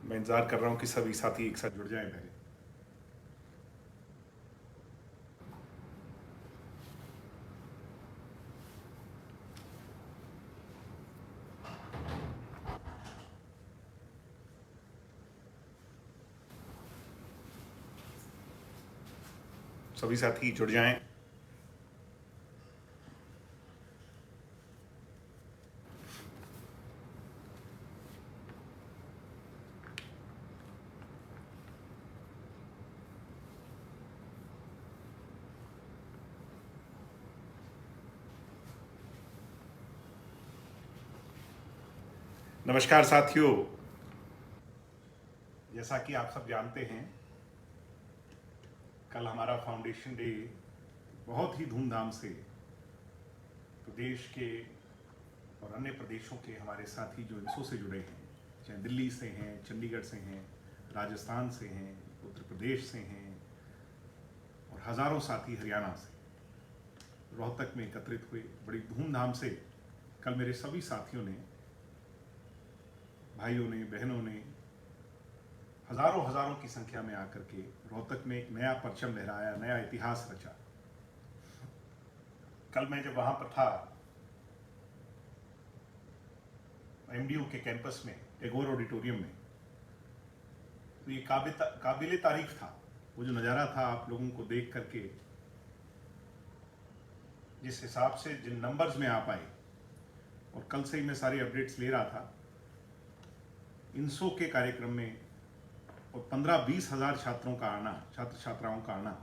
मैं इंतज़ार कर रहा हूं कि सभी साथी एक साथ जुड़ जाएं पहले। सभी साथी जुड़ जाएं। नमस्कार साथियों, जैसा कि आप सब जानते हैं, कल हमारा फाउंडेशन डे बहुत ही धूमधाम से प्रदेश के और अन्य प्रदेशों के हमारे साथी जो इनसो से जुड़े हैं, चाहे दिल्ली से हैं, चंडीगढ़ से हैं, राजस्थान से हैं, उत्तर प्रदेश से हैं और हज़ारों साथी हरियाणा से रोहतक में एकत्रित हुए। बड़ी धूमधाम से कल मेरे सभी साथियों ने, भाइयों ने, बहनों ने हज़ारों हज़ारों की संख्या में आकर के रोहतक में एक नया परचम लहराया, नया इतिहास रचा। कल मैं जब वहाँ पर था, एमडीयू के कैंपस में, टैगोर ऑडिटोरियम में, तो ये काबिले तारीफ था। वो जो नज़ारा था आप लोगों को देख करके, जिस हिसाब से जिन नंबर्स में आप आए, और कल से ही मैं सारी अपडेट्स ले रहा था इनसो के कार्यक्रम में, और 15-20 हज़ार छात्रों का आना, छात्र छात्राओं का आना,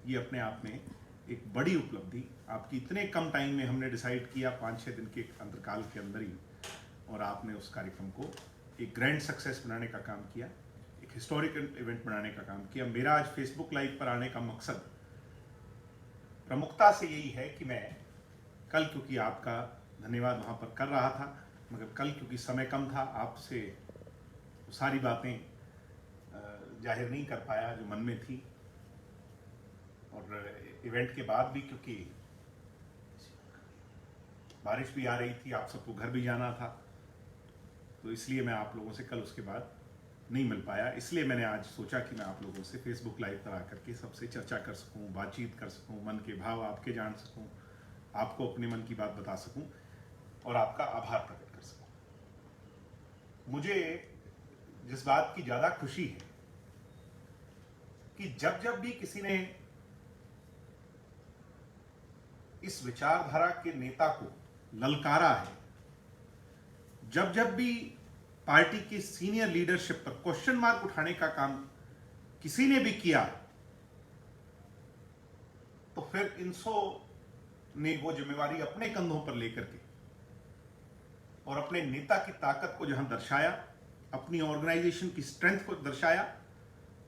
ये अपने आप में एक बड़ी उपलब्धि। आपकी इतने कम टाइम में हमने डिसाइड किया, 5-6 दिन के अंतरकाल के अंदर ही, और आपने उस कार्यक्रम को एक ग्रैंड सक्सेस बनाने का काम किया, एक हिस्टोरिकल इवेंट बनाने का काम किया। मेरा आज फेसबुक लाइव पर आने का मकसद प्रमुखता से यही है कि मैं कल, क्योंकि आपका धन्यवाद वहाँ पर कर रहा था, मगर कल क्योंकि समय कम था, आपसे सारी बातें जाहिर नहीं कर पाया जो मन में थी। और इवेंट के बाद भी क्योंकि बारिश भी आ रही थी, आप सबको घर भी जाना था, तो इसलिए मैं आप लोगों से कल उसके बाद नहीं मिल पाया। इसलिए मैंने आज सोचा कि मैं आप लोगों से फेसबुक लाइव पर आकर के सबसे चर्चा कर सकूं, बातचीत कर सकूं, मन के भाव आपके जान सकूं, आपको अपने मन की बात बता सकूं और आपका आभार प्रकट कर सकूं। मुझे जिस बात की ज़्यादा खुशी है कि जब जब भी किसी ने इस विचारधारा के नेता को ललकारा है, जब जब भी पार्टी की सीनियर लीडरशिप पर क्वेश्चन मार्क उठाने का काम किसी ने भी किया, तो फिर इनसो ने वो जिम्मेवारी अपने कंधों पर लेकर के और अपने नेता की ताकत को जहां दर्शाया, अपनी ऑर्गेनाइजेशन की स्ट्रेंथ को दर्शाया,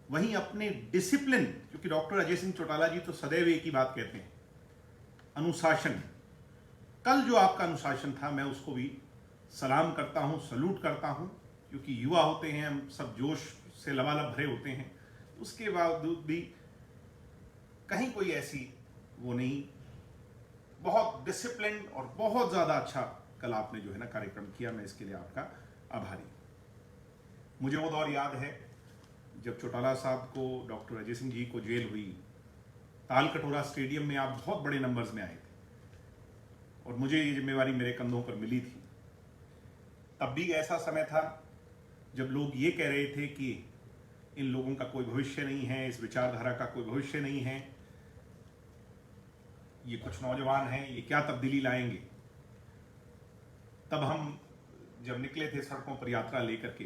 वहीं अपने डिसिप्लिन, क्योंकि डॉक्टर अजय सिंह चौटाला जी तो सदैव एक ही बात कहते हैं, अनुशासन। कल जो आपका अनुशासन था, मैं उसको भी सलाम करता हूं, सल्यूट करता हूं, क्योंकि युवा होते हैं, हम सब जोश से लबालब भरे होते हैं, उसके बावजूद भी कहीं कोई ऐसी वो नहीं, बहुत डिसिप्लिन और बहुत ज़्यादा अच्छा कल आपने जो है ना कार्यक्रम किया। मैं इसके लिए आपका आभारी। मुझे वो दौर याद है जब चौटाला साहब को, डॉक्टर अजय सिंह जी को जेल हुई, तालकटोरा स्टेडियम में आप बहुत बड़े नंबर्स में आए थे और मुझे ये जिम्मेवारी मेरे कंधों पर मिली थी। तब भी ऐसा समय था जब लोग ये कह रहे थे कि इन लोगों का कोई भविष्य नहीं है, इस विचारधारा का कोई भविष्य नहीं है, ये कुछ नौजवान हैं, ये क्या तब्दीली लाएंगे। तब हम जब निकले थे सड़कों पर यात्रा लेकर के,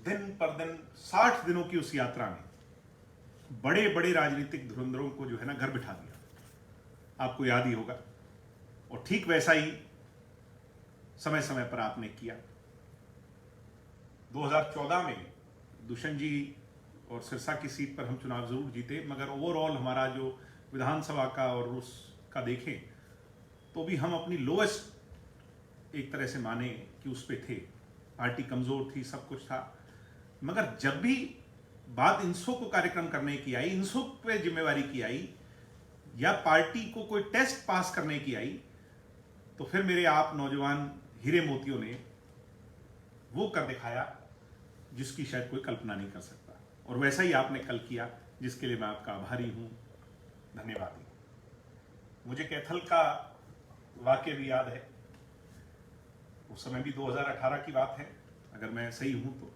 दिन पर दिन 60 दिनों की उस यात्रा में बड़े बड़े राजनीतिक धुरंधरों को जो है ना घर बिठा दिया, आपको याद ही होगा। और ठीक वैसा ही समय समय पर आपने किया। 2014 में दुष्यंत जी और सिरसा की सीट पर हम चुनाव जरूर जीते, मगर ओवरऑल हमारा जो विधानसभा का और उसका देखें तो भी हम अपनी लोएस्ट एक तरह से माने कि उस पे थे। पार्टी कमजोर थी, सब कुछ था, मगर जब भी बात इनसो को कार्यक्रम करने की आई, इनसो पे जिम्मेवारी की आई, या पार्टी को कोई टेस्ट पास करने की आई, तो फिर मेरे आप नौजवान हीरे मोतियों ने वो कर दिखाया जिसकी शायद कोई कल्पना नहीं कर सकता, और वैसा ही आपने कल किया, जिसके लिए मैं आपका आभारी हूं, धन्यवादी। मुझे कैथल का वाक्य भी याद है, उस समय भी 2018 की बात है अगर मैं सही हूं तो।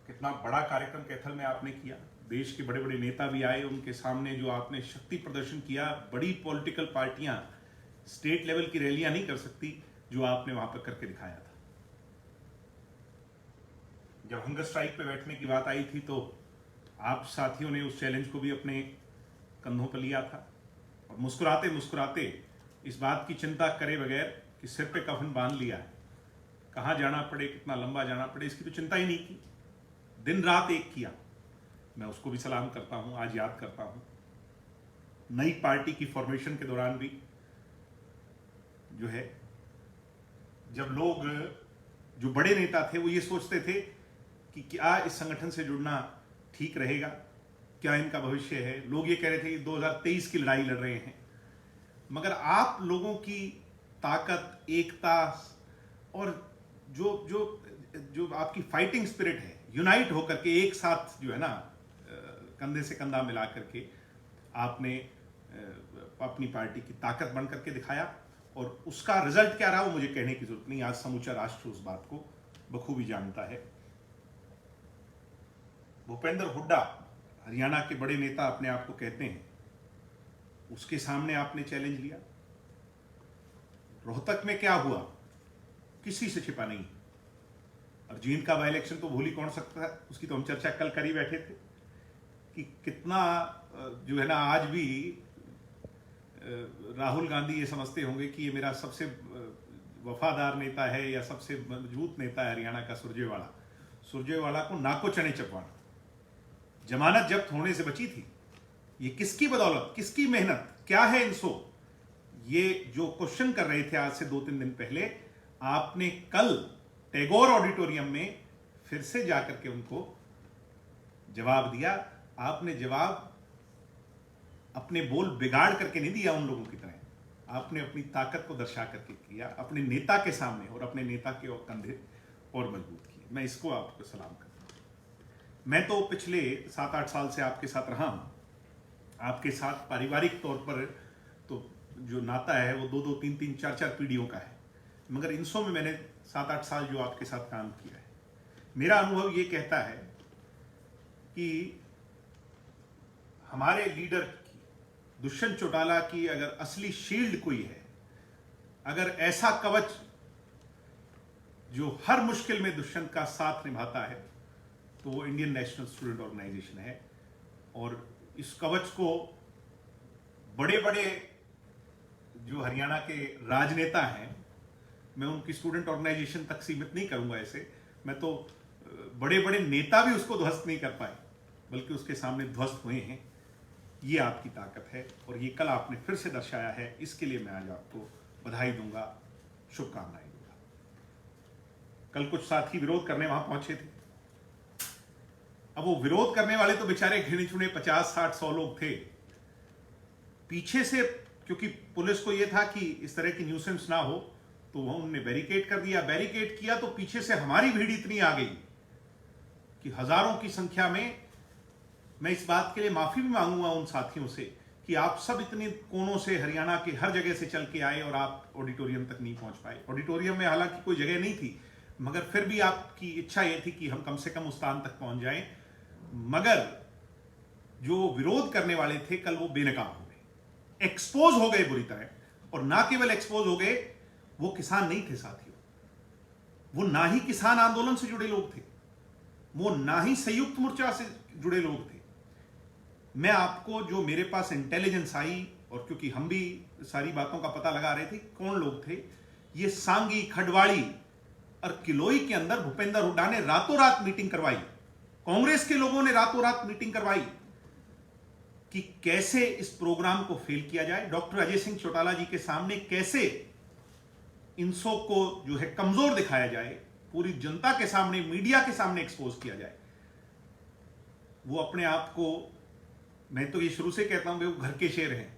कितना बड़ा कार्यक्रम कैथल में आपने किया, देश के बड़े बड़े नेता भी आए, उनके सामने जो आपने शक्ति प्रदर्शन किया, बड़ी पॉलिटिकल पार्टियां स्टेट लेवल की रैलियां नहीं कर सकती जो आपने वहां पर करके दिखाया था। जब हंगर स्ट्राइक पे बैठने की बात आई थी तो आप साथियों ने उस चैलेंज को भी अपने कंधों पर लिया था, और मुस्कुराते मुस्कुराते इस बात की चिंता करे बगैर कि सिर पे कफन बांध लिया है, कहाँ जाना पड़े, कितना लंबा जाना पड़े, इसकी तो चिंता ही नहीं की, दिन रात एक किया। मैं उसको भी सलाम करता हूं, आज याद करता हूं। नई पार्टी की फॉर्मेशन के दौरान भी जो है, जब लोग, जो बड़े नेता थे, वो ये सोचते थे कि क्या इस संगठन से जुड़ना ठीक रहेगा, क्या इनका भविष्य है। लोग ये कह रहे थे कि 2023 की लड़ाई लड़ रहे हैं, मगर आप लोगों की ताकत, एकता और जो जो जो आपकी फाइटिंग स्पिरिट है, यूनाइट होकर के एक साथ जो है ना, कंधे से कंधा मिला करके आपने अपनी पार्टी की ताकत बन करके दिखाया, और उसका रिजल्ट क्या रहा वो मुझे कहने की जरूरत नहीं, आज समूचा राष्ट्र उस बात को बखूबी जानता है। भूपेंद्र हुड्डा हरियाणा के बड़े नेता अपने आप को कहते हैं, उसके सामने आपने चैलेंज लिया। रोहतक में क्या हुआ किसी से छिपा नहीं, और जींद का बाई इलेक्शन तो भूल ही कौन सकता है, उसकी तो हम चर्चा कल कर ही बैठे थे कि कितना जो है ना, आज भी राहुल गांधी ये समझते होंगे कि ये मेरा सबसे वफादार नेता है या सबसे मजबूत नेता है हरियाणा का, सुरजेवाला को नाको चने चपवाना, जमानत जब्त होने से बची थी। ये किसकी बदौलत, किसकी मेहनत, क्या है इनसो, ये जो क्वेश्चन कर रहे थे आज से 2-3 दिन पहले, आपने कल टैगोर ऑडिटोरियम में फिर से जाकर के उनको जवाब दिया। आपने जवाब अपने बोल बिगाड़ करके नहीं दिया उन लोगों की तरह, आपने अपनी ताकत को दर्शा करके किया, अपने नेता के सामने, और अपने नेता के और कंधे और मजबूत किए। मैं इसको आपको सलाम करता हूं। मैं तो पिछले 7-8 साल से आपके साथ रहा हूं, आपके साथ पारिवारिक तौर पर तो जो नाता है वो 2-2, 3-3, 4-4 पीढ़ियों का है, मगर इनसो में मैंने 7-8 साल जो आपके साथ काम किया है, मेरा अनुभव ये कहता है कि हमारे लीडर की, दुष्यंत चौटाला की अगर असली शील्ड कोई है, अगर ऐसा कवच जो हर मुश्किल में दुष्यंत का साथ निभाता है, तो वो इंडियन नेशनल स्टूडेंट ऑर्गेनाइजेशन है। और इस कवच को बड़े बड़े जो हरियाणा के राजनेता हैं, मैं उनकी स्टूडेंट ऑर्गेनाइजेशन तक सीमित नहीं करूंगा, ऐसे मैं तो बड़े बड़े नेता भी उसको ध्वस्त नहीं कर पाए, बल्कि उसके सामने ध्वस्त हुए हैं। ये आपकी ताकत है, और ये कल आपने फिर से दर्शाया है। इसके लिए मैं आज आपको बधाई दूंगा, शुभकामनाएं दूंगा। कल कुछ साथी विरोध करने वहां पहुंचे थे। अब वो विरोध करने वाले तो बेचारे गिने चुने 50, 60, 100 लोग थे। पीछे से, क्योंकि पुलिस को यह था कि इस तरह की न्यूसेंस ना हो, तो वह उन्होंने बैरिकेड कर दिया। बैरिकेड किया तो पीछे से हमारी भीड़ इतनी आ गई कि हजारों की संख्या में, मैं इस बात के लिए माफी भी मांगूंगा उन साथियों से कि आप सब इतने कोनों से, हरियाणा के हर जगह से चल के आए और आप ऑडिटोरियम तक नहीं पहुंच पाए। ऑडिटोरियम में हालांकि कोई जगह नहीं थी, मगर फिर भी आपकी इच्छा यह थी कि हम कम से कम उस स्थान तक पहुंच जाएं। मगर जो विरोध करने वाले थे कल, वो बेनकाब हो गए, एक्सपोज हो गए बुरी तरह। और ना केवल एक्सपोज हो गए, वो किसान नहीं थे साथियों, वो ना ही किसान आंदोलन से जुड़े लोग थे, वो ना ही संयुक्त मोर्चा से जुड़े लोग थे। मैं आपको जो मेरे पास इंटेलिजेंस आई, और क्योंकि हम भी सारी बातों का पता लगा रहे थे कौन लोग थे, ये सांगी, खडवाड़ी और किलोई के अंदर भूपेंद्र हुड्डा ने रातों रात मीटिंग करवाई, कांग्रेस के लोगों ने रातों रात मीटिंग करवाई कि कैसे इस प्रोग्राम को फेल किया जाए, डॉक्टर अजय सिंह चौटाला जी के सामने कैसे इनसो को जो है कमजोर दिखाया जाए, पूरी जनता के सामने, मीडिया के सामने एक्सपोज किया जाए। वो अपने आप को, मैं तो ये शुरू से कहता हूं वो घर के शेर हैं,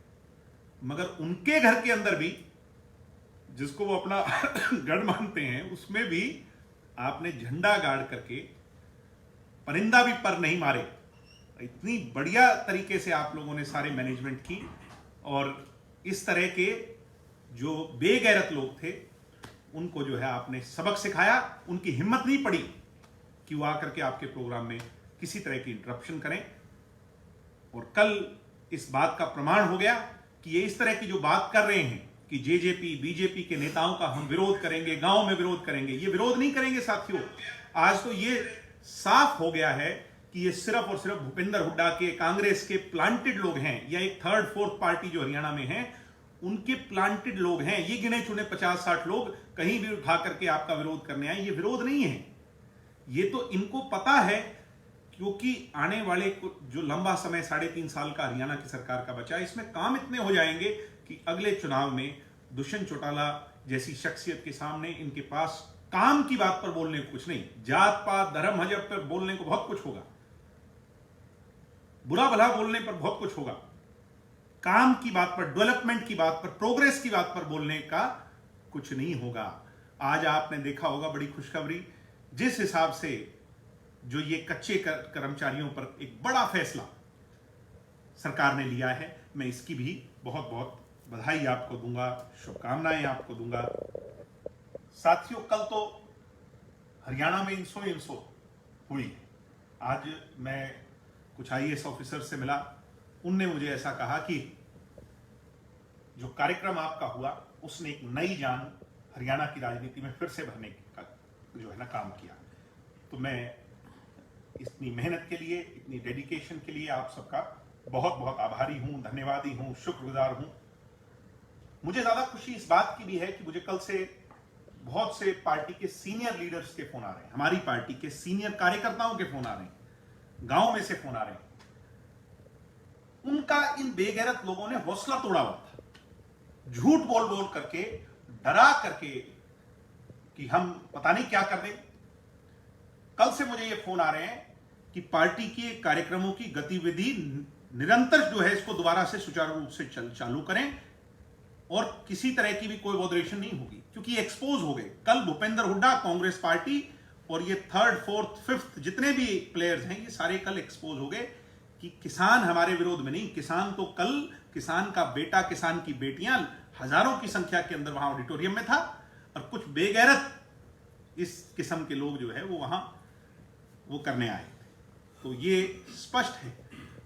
मगर उनके घर के अंदर भी, जिसको वो अपना गढ़ मानते हैं, उसमें भी आपने झंडा गाड़ करके परिंदा भी पर नहीं मारे, इतनी बढ़िया तरीके से आप लोगों ने सारे मैनेजमेंट की। और इस तरह के जो बेगैरत लोग थे उनको जो है आपने सबक सिखाया। उनकी हिम्मत नहीं पड़ी कि वो आकर के आपके प्रोग्राम में किसी तरह की इंटरप्शन करें। और कल इस बात का प्रमाण हो गया कि ये इस तरह की जो बात कर रहे हैं कि जेजेपी बीजेपी के नेताओं का हम विरोध करेंगे, गांव में विरोध करेंगे, ये विरोध नहीं करेंगे साथियों। आज तो ये साफ हो गया है कि ये सिर्फ और सिर्फ भूपेंद्र हुड्डा के, कांग्रेस के प्लांटेड लोग हैं, या एक थर्ड फोर्थ पार्टी जो हरियाणा में है उनके प्लांटेड लोग हैं। ये गिने चुने 50-60 लोग कहीं भी उठा करके आपका विरोध करने आए, ये विरोध नहीं है। ये तो इनको पता है, क्योंकि आने वाले जो लंबा समय 3.5 साल का हरियाणा की सरकार का बचा है, इसमें काम इतने हो जाएंगे कि अगले चुनाव में दुष्यंत चौटाला जैसी शख्सियत के सामने इनके पास काम की बात पर बोलने को कुछ नहीं, जात पात धर्म मजहब पर बोलने को बहुत कुछ होगा, बुरा भला बोलने पर बहुत कुछ होगा, काम की बात पर, डेवलपमेंट की बात पर, प्रोग्रेस की बात पर बोलने का कुछ नहीं होगा। आज आपने देखा होगा बड़ी खुशखबरी, जिस हिसाब से जो ये कच्चे कर्मचारियों पर एक बड़ा फैसला सरकार ने लिया है, मैं इसकी भी बहुत बहुत बधाई आपको दूंगा, शुभकामनाएं आपको दूंगा। साथियों, कल तो हरियाणा में इंसो हुई। आज मैं कुछ IAS ऑफिसर से मिला, उनने मुझे ऐसा कहा कि जो कार्यक्रम आपका हुआ उसने एक नई जान हरियाणा की राजनीति में फिर से भरने का जो है ना काम किया। तो मैं इतनी मेहनत के लिए, इतनी डेडिकेशन के लिए आप सबका बहुत बहुत आभारी हूं, धन्यवादी हूं, शुक्रगुजार हूं। मुझे ज्यादा खुशी इस बात की भी है कि मुझे कल से बहुत से पार्टी के सीनियर लीडर्स के फोन आ रहे हैं, हमारी पार्टी के सीनियर कार्यकर्ताओं के फोन आ रहे हैं, गांव में से फोन आ रहे हैं। उनका इन बेगैरत लोगों ने हौसला तोड़ा हुआ था, झूठ बोल बोल करके, डरा करके कि हम पता नहीं क्या कर दें। कल से मुझे ये फोन आ रहे हैं कि पार्टी के कार्यक्रमों की गतिविधि निरंतर जो है इसको दोबारा से सुचारू रूप से चालू करें और किसी तरह की भी कोई मॉडरेशन नहीं होगी, क्योंकि एक्सपोज हो गए। कल भूपेंद्र हुड्डा, कांग्रेस पार्टी और ये थर्ड फोर्थ फिफ्थ जितने भी प्लेयर्स हैं, ये सारे कल एक्सपोज हो गए कि किसान हमारे विरोध में नहीं। किसान तो कल, किसान का बेटा, किसान की बेटियां हजारों की संख्या के अंदर वहां ऑडिटोरियम में था, और कुछ बेगैरत इस किस्म के लोग जो है वो वहां वो करने आए। तो ये स्पष्ट है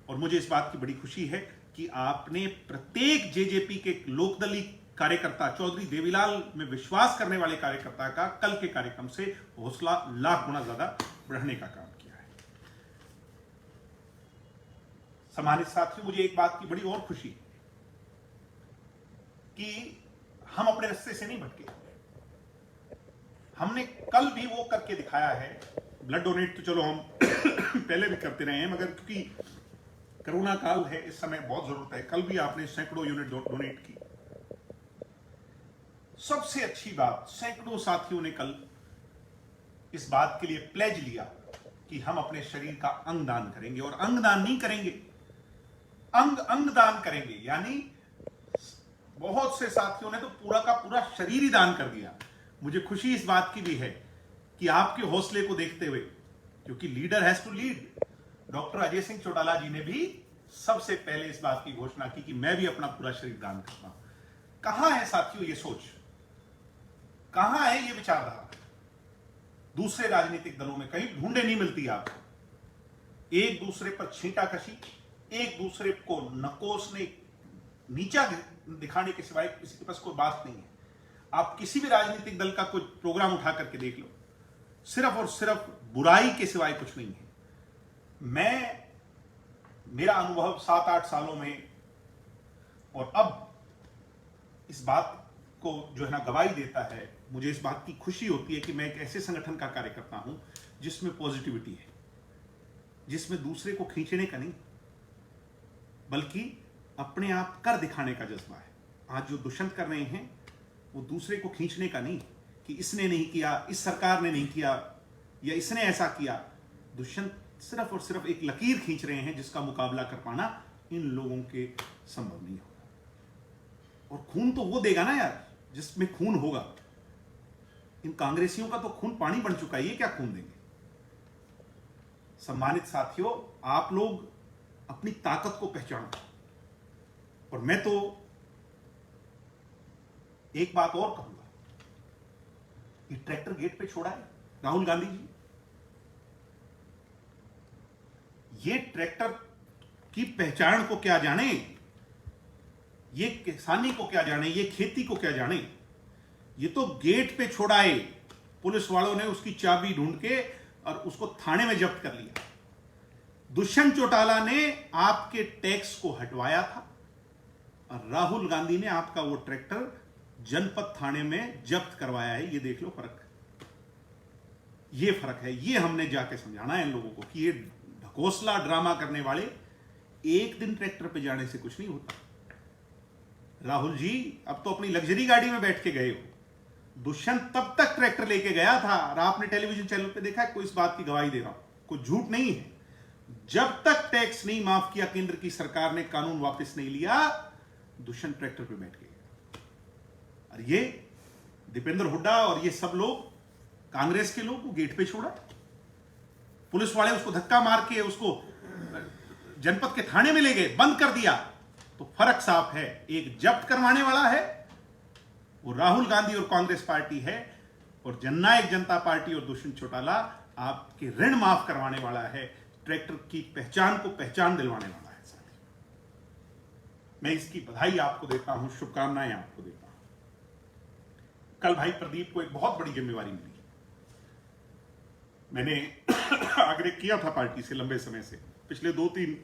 और मुझे इस बात की बड़ी खुशी है कि आपने प्रत्येक जेजेपी के लोकदलीय कार्यकर्ता, चौधरी देवीलाल में विश्वास करने वाले कार्यकर्ता का कल के कार्यक्रम से हौसला लाख गुना ज्यादा बढ़ने का काम किया है। सम्मानित साथियों, मुझे एक बात की बड़ी और खुशी कि हम अपने रास्ते से नहीं भटके। हमने कल भी वो करके दिखाया है। ब्लड डोनेट तो चलो हम पहले भी करते रहे हैं, मगर क्योंकि कोरोना काल है, इस समय बहुत जरूरत है। कल भी आपने सैकड़ों यूनिट डोनेट की। सबसे अच्छी बात, सैकड़ों साथियों ने कल इस बात के लिए प्लेज लिया कि हम अपने शरीर का अंग दान करेंगे, और अंग दान नहीं करेंगे, अंग दान करेंगे। यानी बहुत से साथियों ने तो पूरा का पूरा शरीर ही दान कर दिया। मुझे खुशी इस बात की भी है कि आपके हौसले को देखते हुए, क्योंकि leader has to lead, doctor Ajay Singh Chautala ji ने भी सबसे पहले इस बात की घोषणा की कि मैं भी अपना पूरा शरीर दान करता हूं। कहां है साथियों ये सोच, कहां है ये विचारधारा? दूसरे राजनीतिक दलों में कहीं ढूंढे नहीं मिलती आपको। एक दूसरे पर छींटाकशी, एक दूसरे को नकोसने, नीचा दिखाने के सिवाय किसी के पास कोई बात नहीं है। आप किसी भी राजनीतिक दल का कोई प्रोग्राम उठा करके देख लो, सिर्फ और सिर्फ बुराई के सिवाय कुछ नहीं है। मेरा अनुभव 7-8 सालों में, और अब इस बात को जो है ना गवाही देता है। मुझे इस बात की खुशी होती है कि मैं एक ऐसे संगठन का कार्यकर्ता हूं जिसमें पॉजिटिविटी है, जिसमें दूसरे को खींचने का नहीं बल्कि अपने आप कर दिखाने का जज्बा है। आज जो दुष्यंत कर रहे हैं वो दूसरे को खींचने का नहीं कि इसने नहीं किया, इस सरकार ने नहीं किया, या इसने ऐसा किया। दुष्यंत सिर्फ और सिर्फ एक लकीर खींच रहे हैं जिसका मुकाबला कर पाना इन लोगों के संभव नहीं होगा। और खून तो वो देगा ना यार जिसमें खून होगा। इन कांग्रेसियों का तो खून पानी बन चुका है, ये क्या खून देंगे? सम्मानित साथियों, आप लोग अपनी ताकत को पहचानो। और मैं तो एक बात और कहूंगा, ये ट्रैक्टर गेट पे छोड़ा है राहुल गांधी जी, ये ट्रैक्टर की पहचान को क्या जाने, ये किसानी को क्या जाने, ये खेती को क्या जाने, ये तो गेट पे छोड़ाए। पुलिस वालों ने उसकी चाबी ढूंढ के और उसको थाने में जब्त कर लिया। दुष्यंत चौटाला ने आपके टैक्स को हटवाया था और राहुल गांधी ने आपका वो ट्रैक्टर जनपद थाने में जब्त करवाया है। ये देख लो फर्क, ये फर्क है। ये हमने जाके समझाना है इन लोगों को कि ये ढकोसला ड्रामा करने वाले, एक दिन ट्रैक्टर पे जाने से कुछ नहीं होता। राहुल जी अब तो अपनी लग्जरी गाड़ी में बैठ के गए हो, दुष्यंत तब तक ट्रैक्टर लेके गया था। और आपने टेलीविजन चैनल पे देखा है, कोई इस बात की गवाही दे रहा हूं, कोई झूठ नहीं है। जब तक टैक्स नहीं माफ किया केंद्र की सरकार ने, कानून वापस नहीं लिया, दुष्यंत ट्रैक्टर पे बैठ गए। और ये दीपेंद्र हुड्डा और ये सब लोग, कांग्रेस के लोग, वो गेट पे छोड़ा। पुलिस वाले उसको धक्का मार के उसको जनपद के थाने में ले गए, बंद कर दिया। तो फर्क साफ है, एक जब्त करवाने वाला है वो राहुल गांधी और कांग्रेस पार्टी है, और जननायक जनता पार्टी और दुष्यंत चौटाला आपके ऋण माफ करवाने वाला है, ट्रैक्टर की पहचान को पहचान दिलवाने वाला है। मैं इसकी बधाई आपको देता हूं, शुभकामनाएं आपको देता हूं। कल भाई प्रदीप को एक बहुत बड़ी जिम्मेवारी मिली। मैंने आग्रह किया था पार्टी से लंबे समय से, पिछले 2-3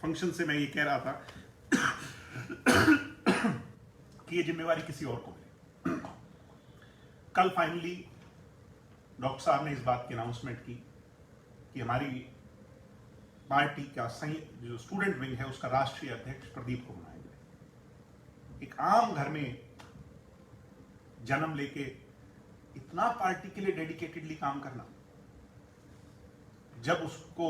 फंक्शन से मैं ये कह रहा था कि ये जिम्मेवारी किसी और को मिले। कल फाइनली डॉक्टर साहब ने इस बात की अनाउंसमेंट की कि हमारी पार्टी का जो स्टूडेंट विंग है उसका राष्ट्रीय अध्यक्ष प्रदीप को बनाएंगे। एक आम घर में जन्म लेके इतना पार्टी के लिए डेडिकेटेडली काम करना, जब उसको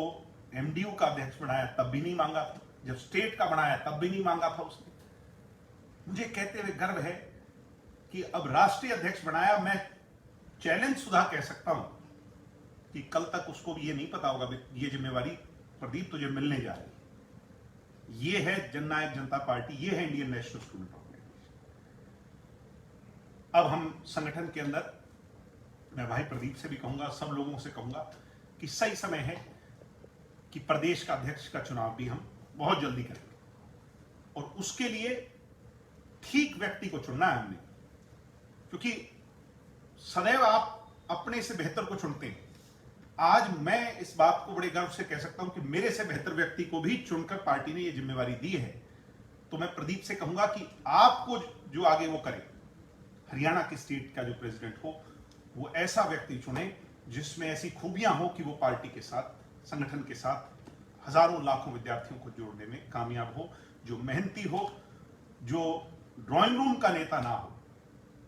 एमडीयू का अध्यक्ष बनाया तब भी नहीं मांगा था, जब स्टेट का बनाया तब भी नहीं मांगा था उसने। मुझे कहते हुए गर्व है कि अब राष्ट्रीय अध्यक्ष बनाया। मैं चैलेंज सुधा कह सकता हूं कि कल तक उसको भी ये नहीं पता होगा ये जिम्मेवारी प्रदीप तुझे मिलने जा रही। ये है जननायक जनता पार्टी, ये है इंडियन नेशनल स्टूडेंट ऑर्गेनाइजेशन। अब हम संगठन के अंदर, मैं भाई प्रदीप से भी कहूंगा, सब लोगों से कहूंगा कि सही समय है कि प्रदेश का अध्यक्ष का चुनाव भी हम बहुत जल्दी करेंगे, और उसके लिए ठीक व्यक्ति को चुनना है हमने, क्योंकि सदैव आप अपने से बेहतर को चुनते हैं। आज मैं इस बात को बड़े गर्व से कह सकता हूं कि मेरे से बेहतर व्यक्ति को भी चुनकर पार्टी ने यह जिम्मेवारी दी है। तो मैं प्रदीप से कहूंगा कि आपको जो आगे वो करे, हरियाणा के स्टेट का जो प्रेसिडेंट हो, वो ऐसा व्यक्ति चुने जिसमें ऐसी खूबियां हो कि वो पार्टी के साथ, संगठन के साथ हजारों लाखों विद्यार्थियों को जोड़ने में कामयाब हो, जो मेहनती हो, जो ड्राइंग रूम का नेता ना हो,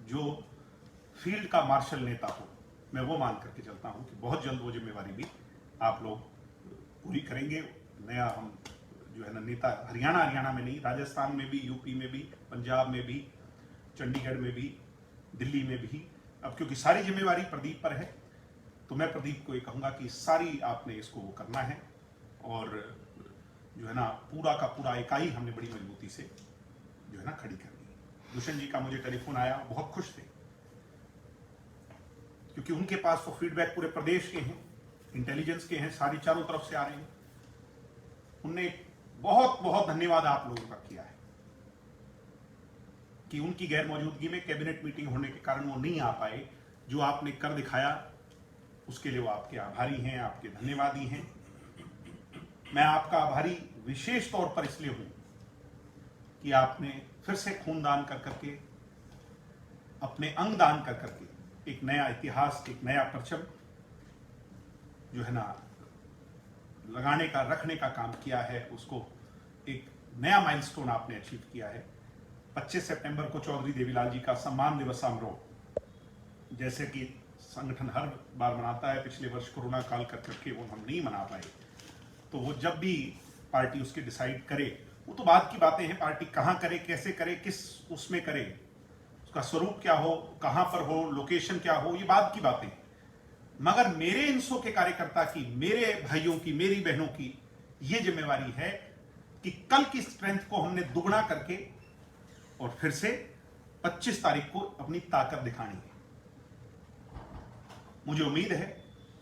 जो फील्ड का मार्शल नेता हो। मैं वो मान करके चलता हूं कि बहुत जल्द वो जिम्मेवारी भी आप लोग पूरी करेंगे। नया हम जो है ना नेता, हरियाणा में नहीं, राजस्थान में भी, यूपी में भी, पंजाब में भी, चंडीगढ़ में भी, दिल्ली में भी, अब क्योंकि सारी जिम्मेवारी प्रदीप पर है, तो मैं प्रदीप को ये कहूंगा कि सारी आपने इसको वो करना है। और जो है ना पूरा का पूरा इकाई हमने बड़ी मजबूती से जो है ना खड़ी करनी है। दुष्यंत जी का मुझे टेलीफोन आया, बहुत खुश थे, क्योंकि उनके पास तो फीडबैक पूरे प्रदेश के हैं, इंटेलिजेंस के हैं, सारी चारों तरफ से आ रहे हैं। उनने बहुत बहुत धन्यवाद आप लोगों का किया है कि उनकी गैर मौजूदगी में कैबिनेट मीटिंग होने के कारण वो नहीं आ पाए। जो आपने कर दिखाया उसके लिए वो आपके आभारी हैं, आपके धन्यवादी हैं। मैं आपका आभारी विशेष तौर पर इसलिए हूं कि आपने फिर से खूनदान कर करके, अपने अंग दान कर करके एक नया इतिहास, एक नया परचम जो है ना लगाने का, रखने का काम किया है। उसको एक नया माइलस्टोन आपने अचीव किया है। 25 सितंबर को चौधरी देवीलाल जी का सम्मान दिवस समारोह, जैसे कि संगठन हर बार मनाता है, पिछले वर्ष कोरोना काल कर करके वो हम नहीं मना पाए, तो वो जब भी पार्टी उसके डिसाइड करे, वो तो बात की बातें हैं, पार्टी कहाँ करे, कैसे करे, किस उसमें करे, उसका स्वरूप क्या हो, कहां पर हो, लोकेशन क्या हो, ये बाद की बातें हैं। मगर मेरे इनसो के कार्यकर्ता की, मेरे भाइयों की, मेरी बहनों की ये जिम्मेवारी है कि कल की स्ट्रेंथ को हमने दुगना करके और फिर से 25 तारीख को अपनी ताकत दिखानी है। मुझे उम्मीद है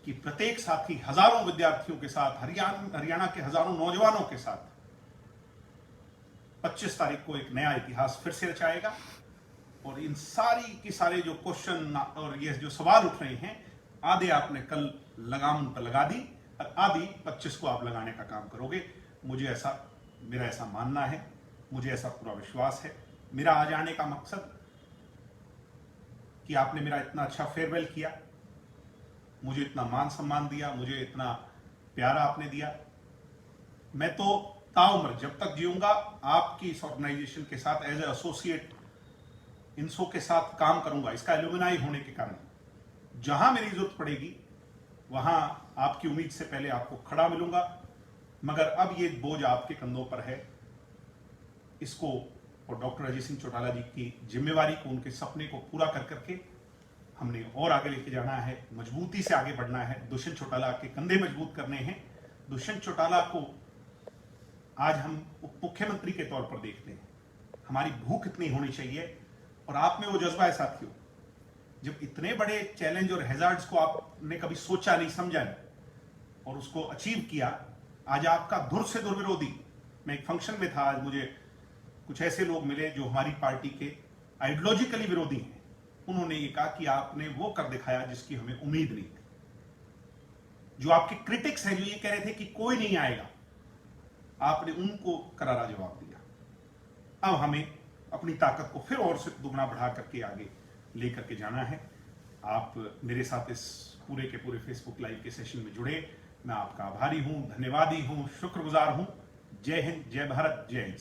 कि प्रत्येक साथी हजारों विद्यार्थियों के साथ, हरियाणा के हजारों नौजवानों के साथ 25 तारीख को एक नया इतिहास फिर से रचाएगा और इन सारी की सारे जो क्वेश्चन और ये जो सवाल उठ रहे हैं, आधे आपने कल लगाम पर लगा दी और आधी 25 को आप लगाने का काम करोगे। मेरा ऐसा मानना है, मुझे ऐसा पूरा विश्वास है। मेरा आ जाने का मकसद कि आपने मेरा इतना अच्छा फेयरवेल किया, मुझे इतना मान सम्मान दिया, मुझे इतना प्यार आपने दिया। मैं तो ताउम्र जब तक जीऊंगा आपकी इस ऑर्गेनाइजेशन के साथ एज ए एसोसिएट इनसो के साथ काम करूंगा। इसका एलुमनाई होने के कारण जहां मेरी जरूरत पड़ेगी वहां आपकी उम्मीद से पहले आपको खड़ा मिलूंगा। मगर अब ये बोझ आपके कंधों पर है, इसको और डॉक्टर अजय सिंह चौटाला जी की जिम्मेवारी को, उनके सपने को पूरा कर करके हमने और आगे लेके जाना है, मजबूती से आगे बढ़ना है। दुष्यंत चौटाला के कंधे मजबूत करने हैं। दुष्यंत चौटाला को आज हम उप मुख्यमंत्री के तौर पर देखते हैं। हमारी भूख इतनी होनी चाहिए और आप में वो जज्बा है साथियों। जब इतने बड़े चैलेंज और हैजार्ड्स को आपने कभी सोचा नहीं, समझा नहीं और उसको अचीव किया, आज आपका धुर से धुर विरोधी। मैं एक फंक्शन में था, आज मुझे कुछ ऐसे लोग मिले जो हमारी पार्टी के आइडियोलॉजिकली विरोधी हैं। उन्होंने ये कहा कि आपने वो कर दिखाया जिसकी हमें उम्मीद नहीं थी। जो आपके क्रिटिक्स हैं, जो ये कह रहे थे कि कोई नहीं आएगा, आपने उनको करारा जवाब दिया। अब हमें अपनी ताकत को फिर और से दुगना बढ़ा करके आगे लेकर के जाना है। आप मेरे साथ इस पूरे के पूरे फेसबुक लाइव के सेशन में जुड़े, मैं आपका आभारी हूं, धन्यवादी हूं, शुक्रगुजार हूं। जय हिंद, जय भारत, जय हिंद।